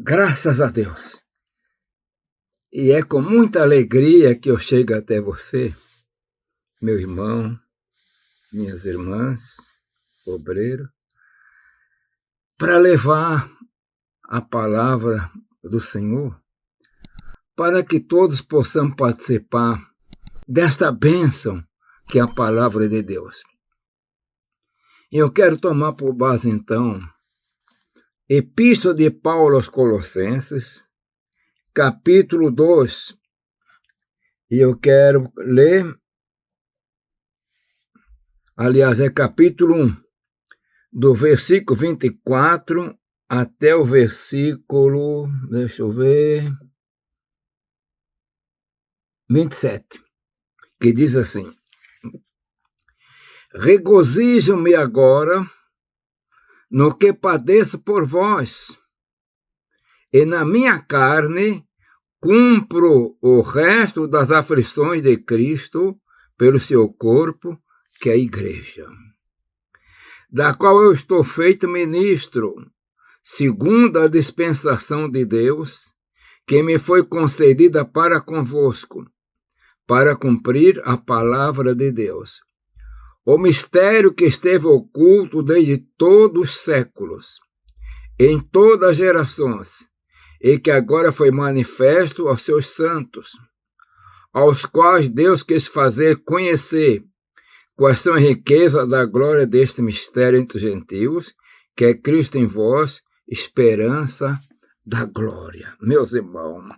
Graças a Deus. E é com muita alegria que eu chego até você, meu irmão, minhas irmãs, obreiro, para levar a palavra do Senhor, para que todos possamos participar desta bênção que é a palavra de Deus. E eu quero tomar por base, então, Epístola de Paulo aos Colossenses, capítulo 2, e eu quero ler, aliás, é capítulo 1, do versículo 24 até o versículo, deixa eu ver, 27, que diz assim: Regozijo-me agora no que padeço por vós, e na minha carne cumpro o resto das aflições de Cristo pelo seu corpo, que é a igreja, da qual eu estou feito ministro, segundo a dispensação de Deus, que me foi concedida para convosco, para cumprir a palavra de Deus. O mistério que esteve oculto desde todos os séculos, em todas as gerações, e que agora foi manifesto aos seus santos, aos quais Deus quis fazer conhecer quais são as riquezas da glória deste mistério entre os gentios, que é Cristo em vós, esperança da glória. Meus irmãos,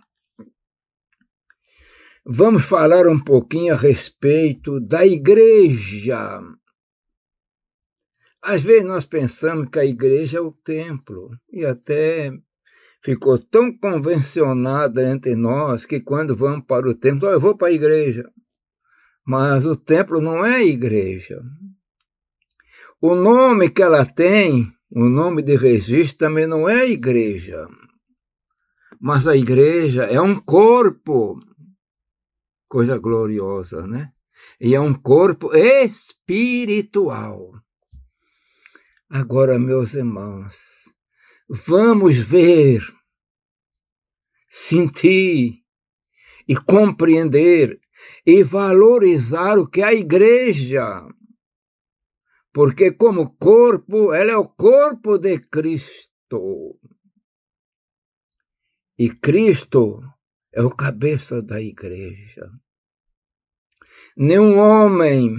vamos falar um pouquinho a respeito da igreja. Às vezes nós pensamos que a igreja é o templo, e até ficou tão convencionada entre nós que quando vamos para o templo, eu vou para a igreja. Mas o templo não é a igreja. O nome que ela tem, o nome de registro, também não é a igreja. Mas a igreja é um corpo, coisa gloriosa, né? E é um corpo espiritual. Agora, meus irmãos, vamos ver, sentir e compreender e valorizar o que é a igreja. Porque como corpo, ela é o corpo de Cristo. E Cristo é o cabeça da igreja. Nenhum homem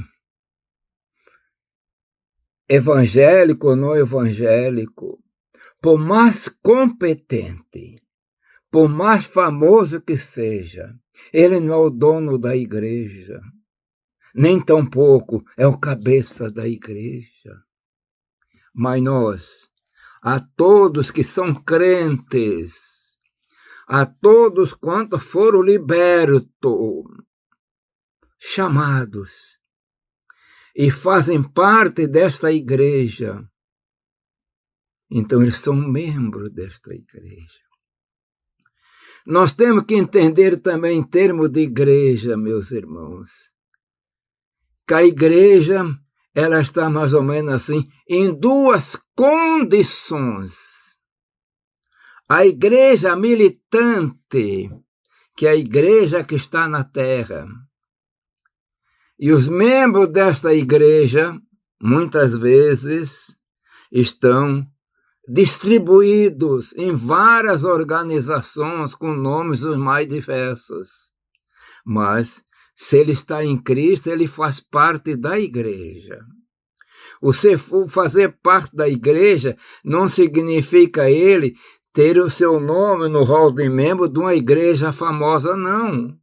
evangélico ou não evangélico, por mais competente, por mais famoso que seja, ele não é o dono da igreja, nem tampouco é o cabeça da igreja. Mas nós, a todos que são crentes, a todos quantos foram libertos, chamados, e fazem parte desta igreja, então eles são membros desta igreja. Nós temos que entender também em termos de igreja, meus irmãos, que a igreja, ela está mais ou menos assim, em duas condições. A igreja militante, que é a igreja que está na terra. E os membros desta igreja, muitas vezes, estão distribuídos em várias organizações com nomes os mais diversos. Mas, se ele está em Cristo, ele faz parte da igreja. Você fazer parte da igreja não significa ele ter o seu nome no rol de membro de uma igreja famosa, não.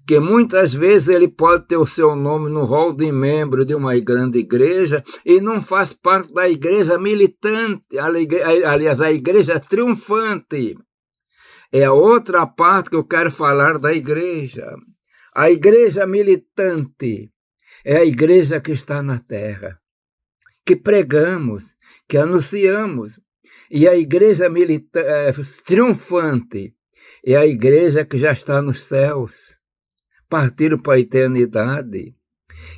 Que muitas vezes ele pode ter o seu nome no rol de membro de uma grande igreja e não faz parte da igreja militante, aliás, a igreja triunfante. É a outra parte que eu quero falar da igreja. A igreja militante é a igreja que está na terra, que pregamos, que anunciamos. E a igreja triunfante é a igreja que já está nos céus, partiram para a eternidade,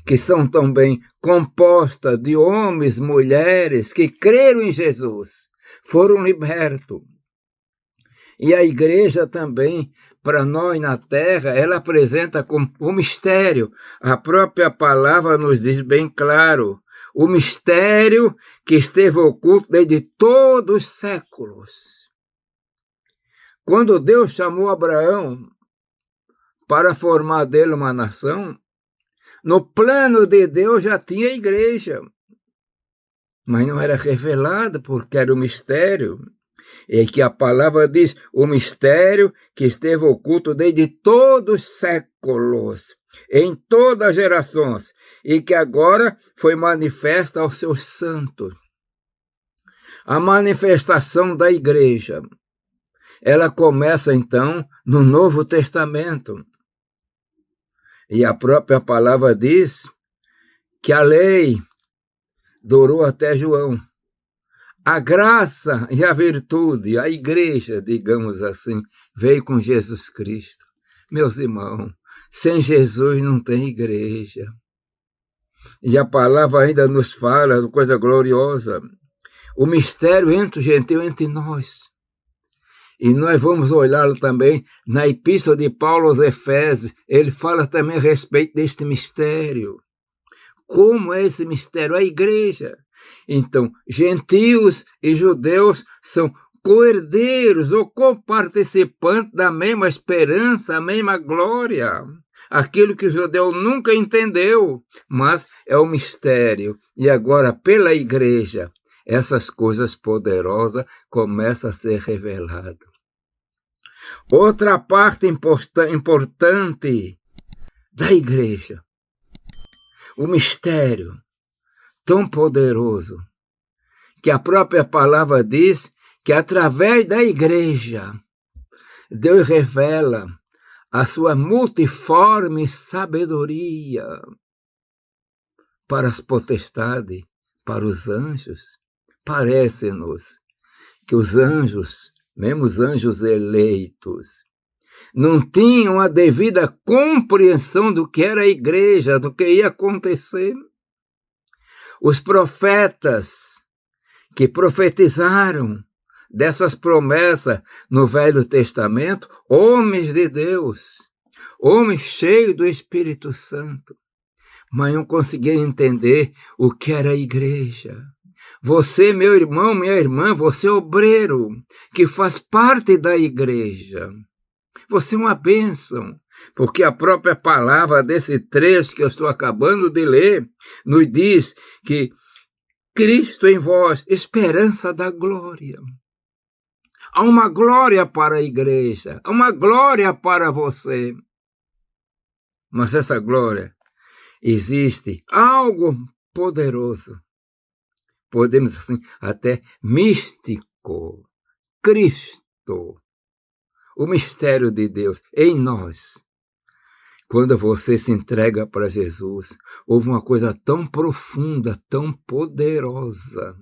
que são também compostas de homens, mulheres que creram em Jesus, foram libertos. E a igreja também, para nós na terra, ela apresenta como um mistério. A própria palavra nos diz bem claro, o mistério que esteve oculto desde todos os séculos. Quando Deus chamou Abraão para formar dele uma nação, no plano de Deus já tinha igreja, mas não era revelada porque era um mistério. É que a palavra diz, o mistério que esteve oculto desde todos os séculos, em todas as gerações, e que agora foi manifesta aos seus santos. A manifestação da igreja, ela começa então no Novo Testamento. E a própria palavra diz que a lei durou até João. A graça e a virtude, a igreja, digamos assim, veio com Jesus Cristo. Meus irmãos, sem Jesus não tem igreja. E a palavra ainda nos fala de coisa gloriosa. O mistério entre o gentil, entre nós. E nós vamos olhar também na Epístola de Paulo aos Efésios. Ele fala também a respeito deste mistério. Como é esse mistério? A igreja. Então, gentios e judeus são co-herdeiros ou coparticipantes da mesma esperança, a mesma glória. Aquilo que o judeu nunca entendeu, mas é um mistério. E agora, pela igreja, essas coisas poderosas começam a ser reveladas. Outra parte importante da igreja, o mistério tão poderoso, que a própria palavra diz que através da igreja, Deus revela a sua multiforme sabedoria para as potestades, para os anjos. Parece-nos que os anjos, mesmo os anjos eleitos, não tinham a devida compreensão do que era a igreja, do que ia acontecer. Os profetas que profetizaram dessas promessas no Velho Testamento, homens de Deus, homens cheios do Espírito Santo, mas não conseguiram entender o que era a igreja. Você, meu irmão, minha irmã, você é obreiro que faz parte da igreja. Você é uma bênção, porque a própria palavra desse trecho que eu estou acabando de ler nos diz que Cristo em vós, esperança da glória. Há uma glória para a igreja, há uma glória para você. Mas essa glória existe algo poderoso. Podemos assim, até místico. Cristo. O mistério de Deus em nós. Quando você se entrega para Jesus, houve uma coisa tão profunda, tão poderosa,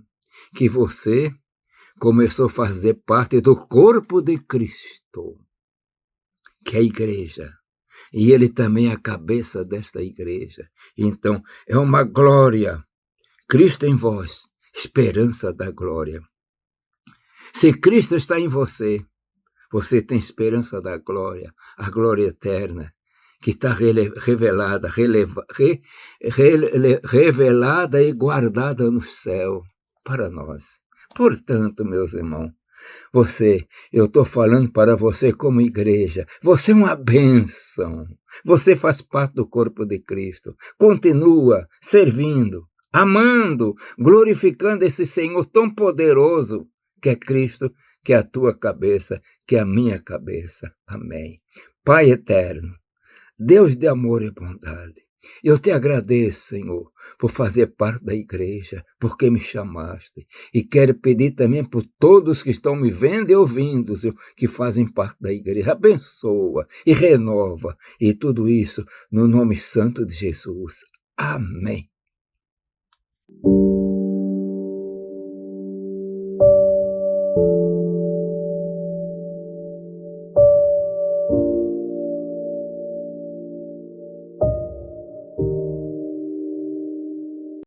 que você começou a fazer parte do corpo de Cristo, que é a igreja. E ele também é a cabeça desta igreja. Então, é uma glória. Cristo em vós, esperança da glória. Se Cristo está em você, você tem esperança da glória, a glória eterna, que está revelada, revelada e guardada no céu para nós. Portanto, meus irmãos, eu estou falando para você como igreja, você é uma bênção, você faz parte do corpo de Cristo, continua servindo, amando, glorificando esse Senhor tão poderoso que é Cristo, que é a tua cabeça, que é a minha cabeça. Amém. Pai eterno, Deus de amor e bondade, eu te agradeço, Senhor, por fazer parte da igreja, porque me chamaste. E quero pedir também por todos que estão me vendo e ouvindo, Senhor, que fazem parte da igreja. Abençoa e renova. E tudo isso no nome santo de Jesus. Amém.